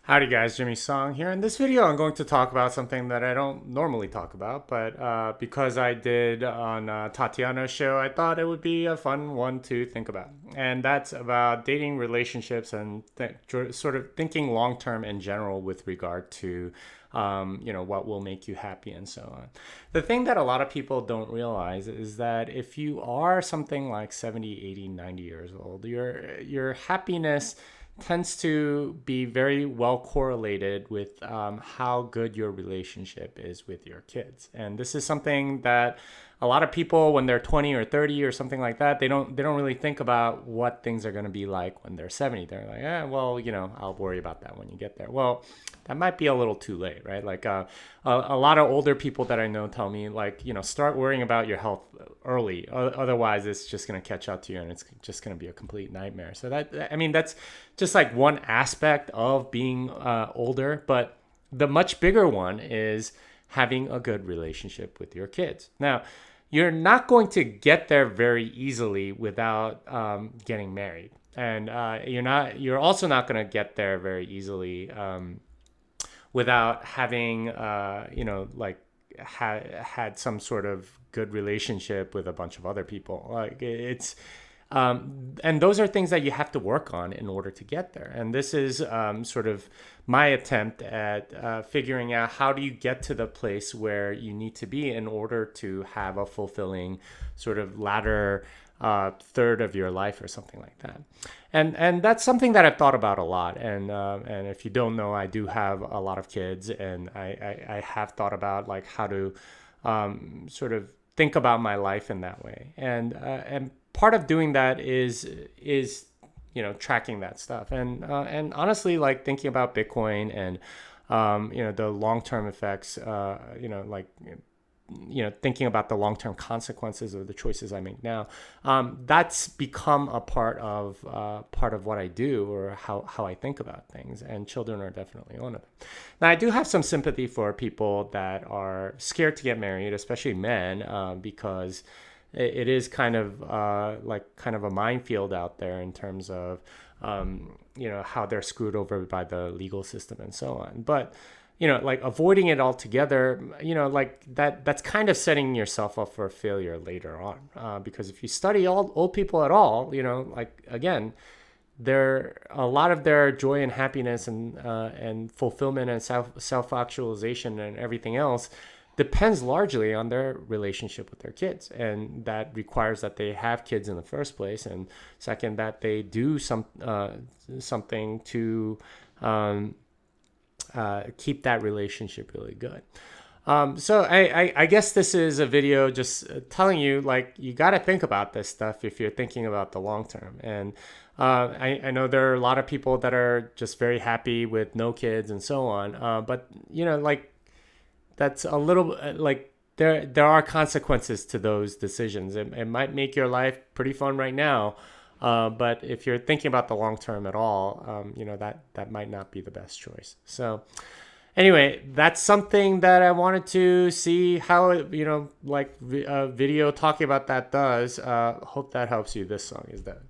Howdy guys, Jimmy Song here. In this video, I'm going to talk about something that I don't normally talk about, but because I did on Tatiana's show, I thought it would be a fun one to think about. And that's about dating relationships and sort of thinking long term in general with regard to, what will make you happy and so on. The thing that a lot of people don't realize is that if you are something like 70, 80, 90 years old, your happiness tends to be very well correlated with how good your relationship is with your kids. And this is something that a lot of people, when they're 20 or 30 or something like that, they don't really think about what things are going to be like when they're 70. They're like, well, I'll worry about that when you get there. Well, that might be a little too late, right? Like a lot of older people that I know tell me, like, start worrying about your health early. Otherwise, it's just going to catch up to you and it's just going to be a complete nightmare. So that's just like one aspect of being older. But the much bigger one is having a good relationship with your kids. Now, you're not going to get there very easily without getting married. And you're also not going to get there very easily without having had some sort of good relationship with a bunch of other people. Like it's and those are things that you have to work on in order to get there. And this is sort of my attempt at figuring out how do you get to the place where you need to be in order to have a fulfilling sort of latter third of your life or something like that. And that's something that I've thought about a lot. And if you don't know, I do have a lot of kids, and I have thought about like how to sort of think about my life in that way. And part of doing that is tracking that stuff, and honestly, like thinking about Bitcoin and the long-term effects, thinking about the long-term consequences of the choices I make now. That's become a part of what I do, or how I think about things, and children are definitely one of them. Now, I do have some sympathy for people that are scared to get married, especially men, because it is kind of a minefield out there in terms of how they're screwed over by the legal system and so on. But like avoiding it altogether, like that's kind of setting yourself up for failure later on. Because if you study old people at all, like again, a lot of their joy and happiness and fulfillment and self actualization and everything else depends largely on their relationship with their kids, and that requires that they have kids in the first place, and second, that they do something to keep that relationship really good. So I guess this is a video just telling you, like, you got to think about this stuff if you're thinking about the long term. And I know there are a lot of people that are just very happy with no kids and so on. But like, that's a little like there are consequences to those decisions. It might make your life pretty fun right now, but if you're thinking about the long term at all, that might not be the best choice. So anyway, that's something that I wanted to see how a video talking about that does. Hope that helps you. This song is that.